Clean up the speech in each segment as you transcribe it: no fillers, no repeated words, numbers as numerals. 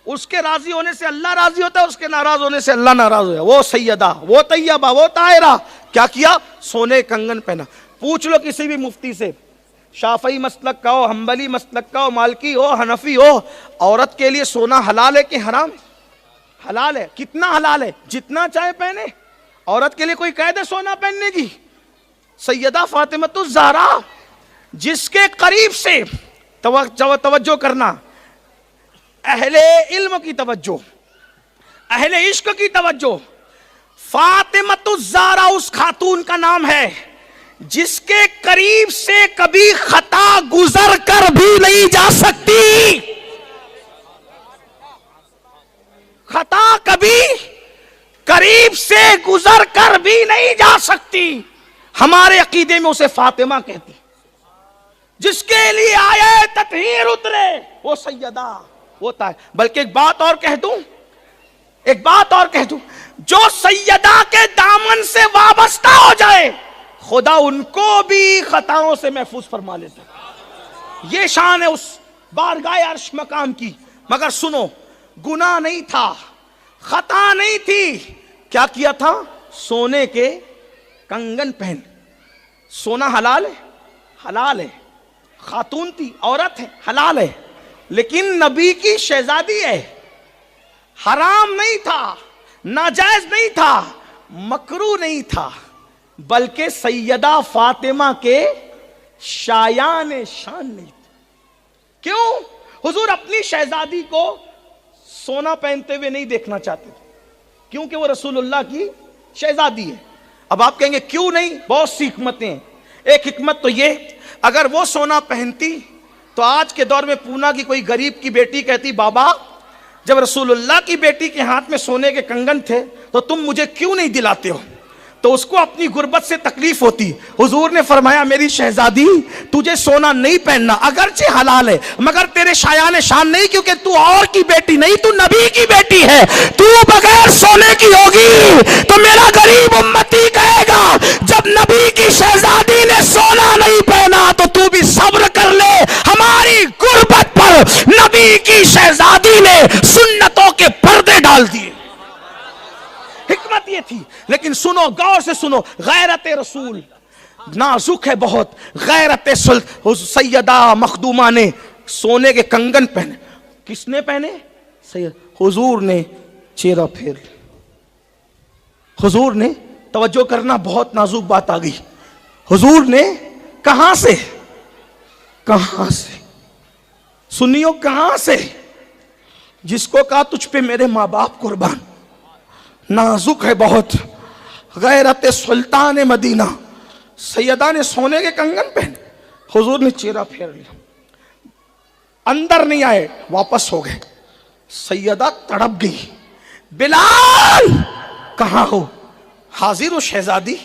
اس کے راضی ہونے سے اللہ راضی ہوتا ہے, اس کے ناراض ہونے سے اللہ ناراض ہوتا ہے. وہ سیدہ, وہ طیبہ, وہ طاہرہ کیا کیا؟ سونے کنگن پہنا. پوچھ لو کسی بھی مفتی سے, شافعی مسلک کا ہو, حنبلی مسلک کا ہو, مالکی ہو, حنفی ہو, عورت کے لیے سونا حلال ہے کہ حرام ہے؟ حلال ہے. کتنا حلال ہے؟ جتنا چاہے پہنے. عورت کے لیے کوئی قید ہے سونا پہننے کی؟ سیدہ فاطمہ الزہرا, جس کے قریب سے توجہ کرنا, اہل علم کی توجہ, اہل عشق کی توجہ, فاطمہ الزہرا اس خاتون کا نام ہے جس کے قریب سے کبھی خطا گزر کر بھی نہیں جا سکتی. خطا کبھی قریب سے گزر کر بھی نہیں جا سکتی. ہمارے عقیدے میں اسے فاطمہ کہتی. جس کے لیے آئے تطہیر اترے وہ سیدہ, وہ بلکہ ایک بات اور کہہ دوں, جو سیدہ کے دامن سے وابستہ ہو جائے خدا ان کو بھی خطاؤں سے محفوظ فرما لیتا. یہ شان ہے اس بارگاہ عرش مقام کی. مگر سنو, گناہ نہیں تھا, خطا نہیں تھی. کیا کیا تھا؟ سونے کے کنگن پہن. سونا حلال ہے, حلال ہے. خاتون تھی, عورت ہے, حلال ہے. لیکن نبی کی شہزادی ہے, حرام نہیں تھا, ناجائز نہیں تھا, مکروہ نہیں تھا, بلکہ سیدہ فاطمہ کے شایان شان نہیں تھا. کیوں؟ حضور اپنی شہزادی کو سونا پہنتے ہوئے نہیں دیکھنا چاہتے تھے, کیونکہ وہ رسول اللہ کی شہزادی ہے. اب آپ کہیں گے کیوں نہیں؟ بہت سی حکمتیں ہیں. ایک حکمت تو یہ, اگر وہ سونا پہنتی تو آج کے دور میں پونا کی کوئی غریب کی بیٹی کہتی, بابا جب رسول اللہ کی بیٹی کے ہاتھ میں سونے کے کنگن تھے تو تم مجھے کیوں نہیں دلاتے ہو؟ تو اس کو اپنی غربت سے تکلیف ہوتی. حضور نے فرمایا, میری شہزادی تجھے سونا نہیں پہننا, اگرچہ حلال ہے مگر تیرے شایان شان نہیں, کیونکہ تو اور کی بیٹی نہیں, تو نبی کی بیٹی ہے. تو بغیر سونے کی ہوگی تو میرا غریب امتی کہے گا جب نبی کی شہزادی نے سونا نہیں پہنا تو بھی صبر کر لے, ہماری غربت پر نبی کی شہزادی نے سنتوں کے پردے ڈال دیے. حکمت یہ تھی. لیکن سنو, غور سے سنو, غیرت رسول نازک ہے بہت. غیرت سیدہ مخدومہ نے سونے کے کنگن پہنے. کس نے پہنے؟ حضور نے چہرہ پھیر لیا. حضور نے, توجہ کرنا, بہت نازک بات آ گئی. حضور نے کہاں سے سنیو, کہاں سے؟ جس کو کہا تجھ پہ میرے ماں باپ قربان. نازک ہے بہت. غیرت سلطان مدینہ, سیدہ نے سونے کے کنگن پہنے. حضور نے چہرہ پھیر لیا, اندر نہیں آئے, واپس ہو گئے. سیدہ تڑپ گئی, بلال کہاں ہو؟ حاضر ہو شہزادی.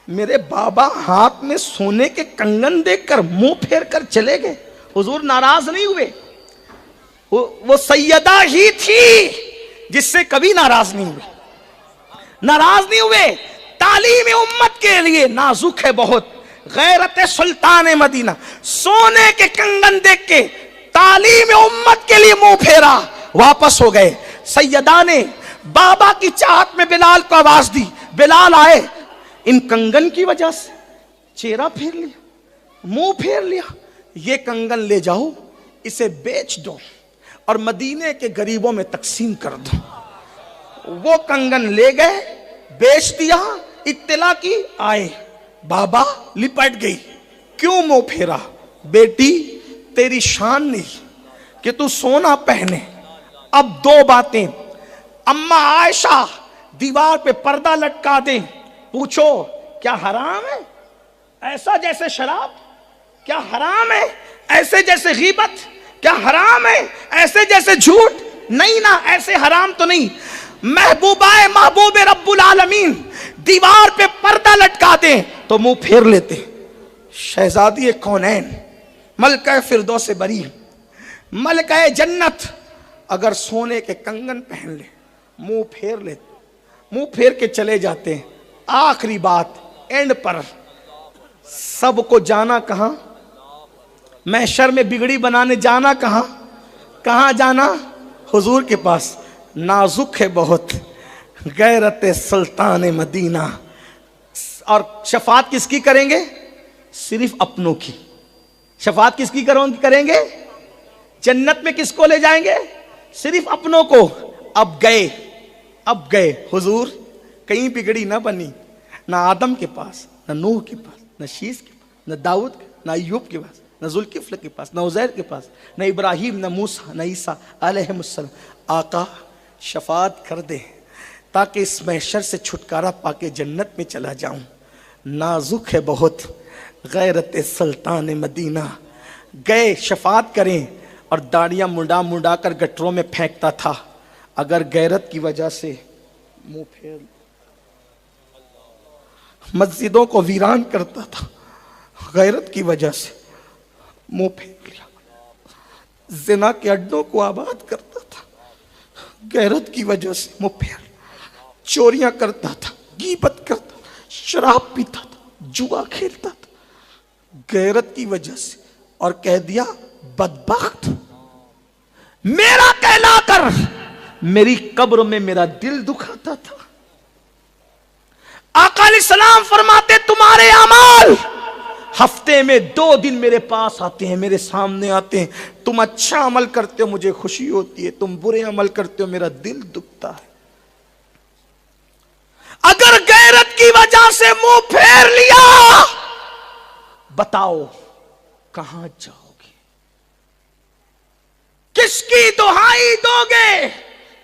میرے بابا ہاتھ میں سونے کے کنگن دیکھ کر منہ پھیر کر چلے گئے. حضور ناراض نہیں ہوئے. وہ سیدہ ہی تھی جس سے کبھی ناراض نہیں ہوئے. تعلیم امت کے لیے نازک ہے بہت. غیرت سلطان مدینہ, سونے کے کنگن دیکھ کے تعلیم امت کے لیے منہ پھیرا, واپس ہو گئے. سیدہ نے بابا کی چاہت میں بلال کو آواز دی, بلال آئے. ان کنگن کی وجہ سے چہرہ پھیر لیا, منہ پھیر لیا. یہ کنگن لے جاؤ, اسے بیچ دو اور مدینے کے غریبوں میں تقسیم کر دو. وہ کنگن لے گئے, بیچ دیا. اطلاع کی, آئے. بابا لپٹ گئی. کیوں منہ پھیرا؟ بیٹی تیری شان نہیں کہ تو سونا پہنے. اب دو باتیں, اماں عائشہ دیوار پہ پردہ لٹکا دیں, پوچھو کیا حرام ہے؟ ایسا جیسے شراب. کیا حرام ہے؟ ایسے جیسے غیبت. کیا حرام ہے؟ ایسے جیسے جھوٹ. نہیں نا, ایسے حرام تو نہیں. محبوبہ محبوب رب العالمین دیوار پہ پردہ لٹکا دیں تو منہ پھیر لیتے. شہزادی کونین, ملکہ فردوس بری, ملکہ جنت, اگر سونے کے کنگن پہن لے منہ پھیر لیتے, منہ پھیر کے چلے جاتے ہیں. آخری بات, اینڈ پر سب کو جانا کہاں؟ محشر میں بگڑی بنانے جانا کہاں؟ کہاں جانا؟ حضور کے پاس نازک ہے بہت غیرت سلطان مدینہ. اور شفاعت کس کی کریں گے؟ صرف اپنوں کی. شفاعت کس کی کریں گے؟ جنت میں کس کو لے جائیں گے؟ صرف اپنوں کو. اب گئے حضور کہیں بگڑی نہ بنی، نہ آدم کے پاس، نہ نوح کے پاس، نہ شیس کے پاس، نہ داؤد کے، نہ ایوب کے پاس، نہ ذوالکفل کے پاس، نہ عزیر کے پاس، نہ ابراہیم، نہ موسیٰ، نہ عیسیٰ علیہ السلام. آقا شفاعت کر دے تاکہ اس محشر سے چھٹکارا پا کے جنت میں چلا جاؤں. نازک ہے بہت غیرت سلطان مدینہ. گئے شفاعت کریں اور داڑیاں منڈا کر گٹروں میں پھینکتا تھا. اگر غیرت کی وجہ سے منہ پھیر مسجدوں کو ویران کرتا تھا، غیرت کی وجہ سے منہ پھیر لیا. زنا کے اڈوں کو آباد کرتا تھا، غیرت کی وجہ سے منہ پھیر. چوریاں کرتا تھا، غیبت کرتا تھا، شراب پیتا تھا، جوا کھیلتا تھا، غیرت کی وجہ سے. اور کہہ دیا بدبخت، میرا کہلا کر میری قبر میں میرا دل دکھاتا تھا. آقا علیہ السلام فرماتے تمہارے اعمال ہفتے میں 2 دن میرے پاس آتے ہیں، میرے سامنے آتے ہیں. تم اچھا عمل کرتے ہو مجھے خوشی ہوتی ہے، تم برے عمل کرتے ہو میرا دل دکھتا ہے. اگر غیرت کی وجہ سے منہ پھیر لیا، بتاؤ کہاں جاؤ گے؟ کس کی دہائی دو گے؟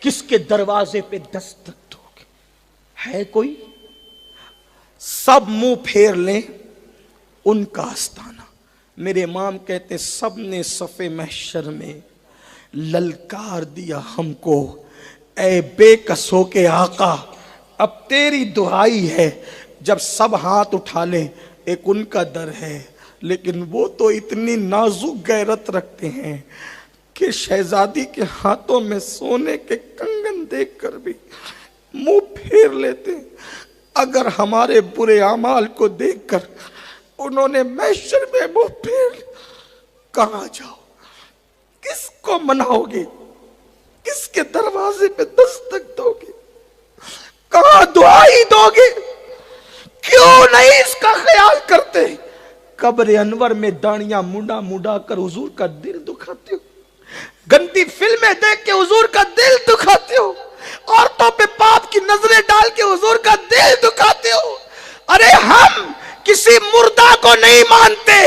کس کے دروازے پہ دستک دو گے؟ ہے کوئی؟ سب منہ پھیر لیں ان کا آستانہ. میرے امام کہتے ہیں سب نے صف محشر میں للکار دیا ہم کو، اے بے کسوں کے آقا اب تیری دہائی ہے. جب سب ہاتھ اٹھا لیں ایک ان کا در ہے، لیکن وہ تو اتنی نازک غیرت رکھتے ہیں کہ شہزادی کے ہاتھوں میں سونے کے کنگن دیکھ کر بھی منہ پھیر لیتے. اگر ہمارے برے اعمال کو دیکھ کر انہوں نے محشر میں منہ پھیر، کہاں جاؤ؟ کس کو مناؤ گے؟ کس کے دروازے پہ دستک دو گے؟ کہاں دعائی دو گے؟ کیوں نہیں اس کا خیال کرتے؟ قبر انور میں داڑیاں منڈا کر حضور کا دل دکھاتے ہو، گندی فلمیں دیکھ کے حضور کا دل دکھاتے ہو، عورتوں پہ پاپ کی نظریں ڈال کے حضور کا دل دکھاتے ہو. ارے ہم کسی مردہ کو نہیں مانتے،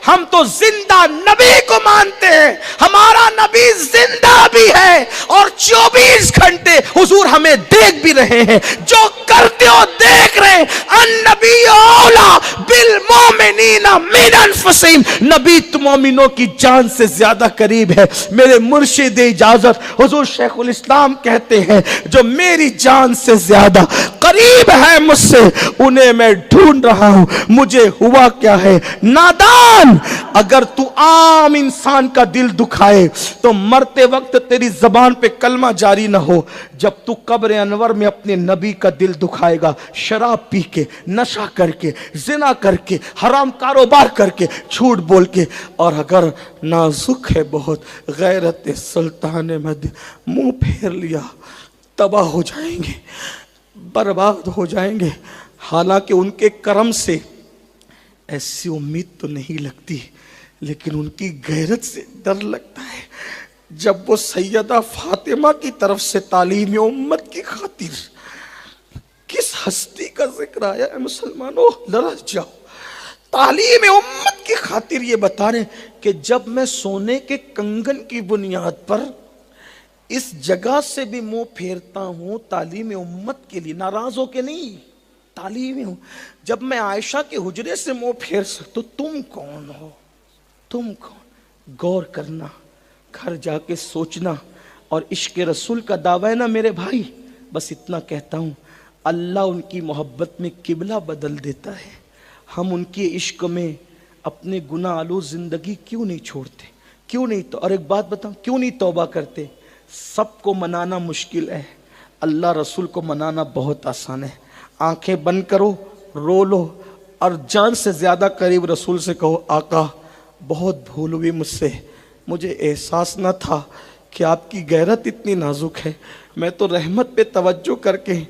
ہم تو زندہ نبی کو مانتے ہیں. ہمارا نبی زندہ بھی ہے اور 24 گھنٹے حضور ہمیں دیکھ بھی رہے ہیں. جو کرتے ہو دیکھ رہے ہیں. النبی اولا بالمومنین من انفسہم، نبی تو مومنوں کی جان سے زیادہ قریب ہے. میرے مرشد اجازت حضور شیخ الاسلام کہتے ہیں جو میری جان سے زیادہ قریب ہے مجھ سے انہیں میں ڈھونڈ رہا ہوں. مجھے ہوا کیا ہے نادان، اگر تو عام انسان کا دل دکھائے تو مرتے وقت تیری زبان پہ کلمہ جاری نہ ہو. جب تو قبر انور میں اپنے نبی کا دل دکھائے گا شراب پی کے، نشہ کر کے، زنا کر کے، حرام کاروبار کر کے، جھوٹ بول کے، اور اگر نازک ہے بہت غیرت سلطان مدینہ منہ پھیر لیا، تباہ ہو جائیں گے، برباد ہو جائیں گے. حالانکہ ان کے کرم سے ایسی امید تو نہیں لگتی، لیکن ان کی غیرت سے ڈر لگتا ہے. جب وہ سیدہ فاطمہ کی طرف سے تعلیم امت کی خاطر کس ہستی کا ذکر آیا ہے مسلمانوں، لرز جاؤ. تعلیم امت کی خاطر یہ بتا رہے کہ جب میں سونے کے کنگن کی بنیاد پر اس جگہ سے بھی منہ پھیرتا ہوں تعلیم امت کے لیے، ناراض ہو کے نہیں، تعلیم ہوں. جب میں عائشہ کے حجرے سے منہ پھیر سکتا، تم کون ہو؟ تم کون؟ غور کرنا، گھر جا کے سوچنا. اور عشق رسول کا دعویٰ ہے نا میرے بھائی. بس اتنا کہتا ہوں، اللہ ان کی محبت میں قبلہ بدل دیتا ہے. ہم ان کے عشق میں اپنے گناہ آلود زندگی کیوں نہیں چھوڑتے؟ کیوں نہیں؟ تو اور ایک بات بتاؤں، کیوں نہیں توبہ کرتے؟ سب کو منانا مشکل ہے، اللہ رسول کو منانا بہت آسان ہے. آنکھیں بند کرو، رو لو، اور جان سے زیادہ قریب رسول سے کہو آقا بہت بھول ہوئی مجھ سے، مجھے احساس نہ تھا کہ آپ کی غیرت اتنی نازک ہے. میں تو رحمت پہ توجہ کر کے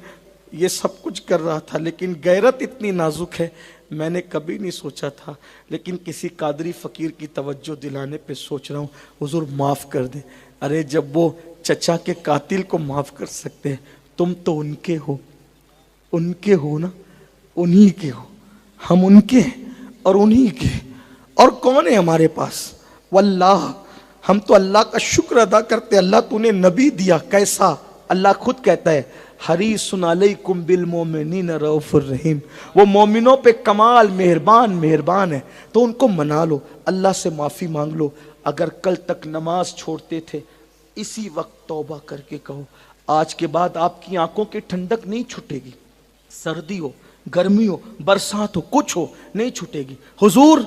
یہ سب کچھ کر رہا تھا، لیکن غیرت اتنی نازک ہے میں نے کبھی نہیں سوچا تھا. لیکن کسی قادری فقیر کی توجہ دلانے پہ سوچ رہا ہوں. حضور معاف کر دیں. ارے جب وہ چچا کے قاتل کو معاف کر سکتے ہیں، تم تو ان کے ہو، ان کے ہو نا، انہی کے ہو. ہم ان کے ہیں اور انہی کے. اور کون ہے ہمارے پاس؟ واللہ ہم تو اللہ کا شکر ادا کرتے. اللہ تو نے نبی دیا. کیسا؟ اللہ خود کہتا ہے حریص علیکم بالمؤمنین رؤوف الرحیم. وہ مومنوں پہ کمال مہربان ہے. تو ان کو منا لو، اللہ سے معافی مانگ لو. اگر کل تک نماز چھوڑتے تھے، اسی وقت توبہ کر کے کہو. آج کے بعد آپ کی آنکھوں کی ٹھنڈک نہیں چھٹے گی. سردی ہو، گرمی ہو، برسات ہو، کچھ ہو، نہیں چھٹے گی. حضور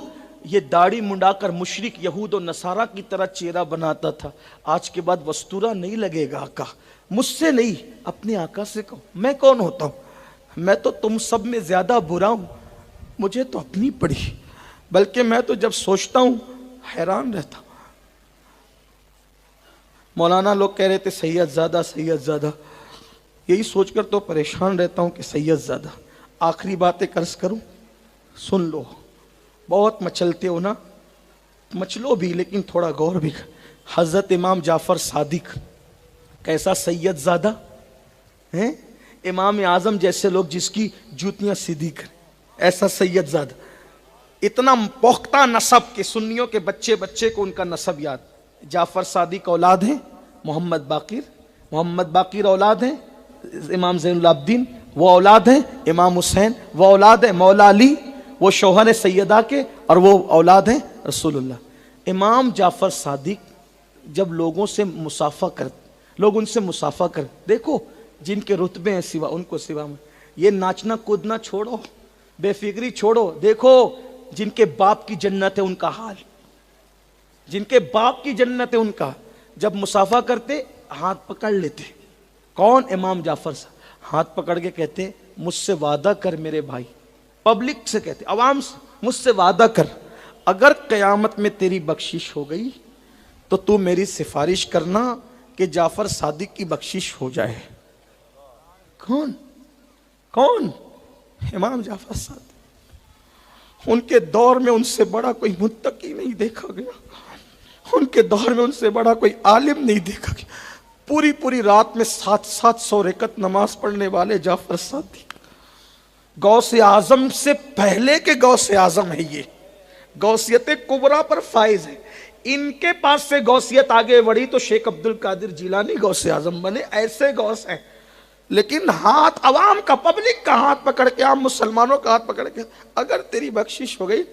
یہ داڑھی منڈا کر مشرک یہود و نصارہ کی طرح چہرہ بناتا تھا. آج کے بعد وستورہ نہیں لگے گا. آقا مجھ سے نہیں، اپنے آقا سے کہو. میں کون ہوتا ہوں؟ میں تو تم سب میں زیادہ برا ہوں. مجھے تو اپنی پڑی، بلکہ میں تو جب سوچتا ہوں حیران رہتا ہوں. مولانا لوگ کہہ رہے تھے سید زادہ سید زادہ، یہی سوچ کر تو پریشان رہتا ہوں کہ سید زادہ. آخری باتیں عرض کروں، سن لو. بہت مچلتے ہو نا، مچلو بھی، لیکن تھوڑا غور بھی. حضرت امام جعفر صادق کیسا سید زادہ ہیں؟ امام اعظم جیسے لوگ جس کی جوتیاں سیدھی کریں، ایسا سید زادہ. اتنا پختہ نسب کہ سنیوں کے بچے بچے کو ان کا نسب یاد. جعفر صادق اولاد ہیں محمد باقر اولاد ہیں امام زین العابدین، وہ اولاد ہیں امام حسین، وہ اولاد ہیں مولا علی، وہ شوہر سیدہ کے، اور وہ اولاد ہیں رسول اللہ. امام جعفر صادق جب لوگوں سے مصافحہ کرتے، لوگ ان سے مصافحہ کر، دیکھو جن کے رتبے ہیں سوا ان کو سوا میں، یہ ناچنا کودنا چھوڑو، بے فکری چھوڑو. دیکھو جن کے باپ کی جنت ہے ان کا حال، جن کے باپ کی جنت ہے ان کا، جب مصافحہ کرتے ہاتھ پکڑ لیتے. کون؟ امام جعفر صاحب. ہاتھ پکڑ کے کہتے مجھ سے وعدہ کر میرے بھائی. پبلک سے کہتے، عوام سے، مجھ سے وعدہ کر اگر قیامت میں تیری بخشش ہو گئی تو تو میری سفارش کرنا کہ جعفر صادق کی بخشش ہو جائے. کون؟ امام جعفر صادق. ان کے دور میں ان سے بڑا کوئی متقی نہیں دیکھا گیا، ان کے دور میں ان سے بڑا کوئی عالم نہیں دیکھا گیا. پوری رات میں 700 رکعت نماز پڑھنے والے جعفر صادق، غوث اعظم سے پہلے کے غوث اعظم ہے. یہ غوثیت کبریٰ پر فائز ہے. ان کے پاس سے غوثیت آگے بڑھی تو شیخ عبد القادر جیلانی غوث اعظم بنے. ایسے غوث ہیں. لیکن ہاتھ عوام کا، پبلک کا ہاتھ پکڑ کے، عام مسلمانوں کا ہاتھ پکڑ کے اگر تیری بخشش ہو گئی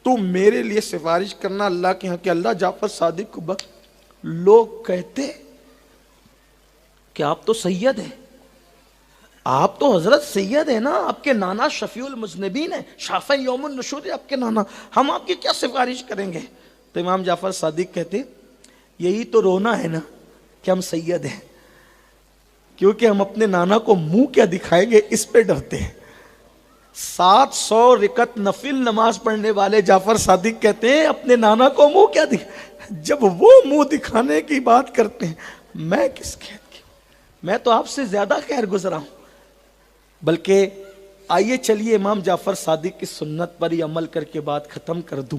تو میرے لیے سفارش کرنا اللہ کے ہاں کہ اللہ جعفر صادق کو بخش. لوگ کہتے کہ آپ تو سید ہیں، آپ تو حضرت سید ہیں نا، آپ کے نانا شفیع المذنبین ہیں، شافع یوم النشور ہے آپ کے نانا، ہم آپ کی کیا سفارش کریں گے؟ تو امام جعفر صادق کہتے یہی تو رونا ہے نا کہ ہم سید ہیں، کیونکہ ہم اپنے نانا کو منہ کیا دکھائیں گے اس پہ ڈرتے ہیں. 700 رکعت نفل نماز پڑھنے والے جعفر صادق کہتے ہیں اپنے نانا کو منہ کیا جب وہ منہ دکھانے کی بات کرتے ہیں میں کس قید کی؟ میں تو آپ سے زیادہ خیر گزرا ہوں. بلکہ آئیے چلیے امام جعفر صادق کی سنت پر ہی عمل کر کے بات ختم کر دوں.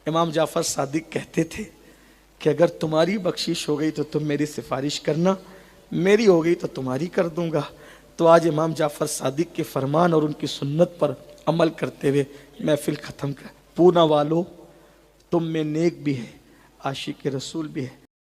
امام جعفر صادق کہتے تھے کہ اگر تمہاری بخشش ہو گئی تو تم میری سفارش کرنا، میری ہو گئی تو تمہاری کر دوں گا. تو آج امام جعفر صادق کے فرمان اور ان کی سنت پر عمل کرتے ہوئے محفل ختم کر. پونا والو تم میں نیک بھی ہے، عاشق رسول بھی ہے.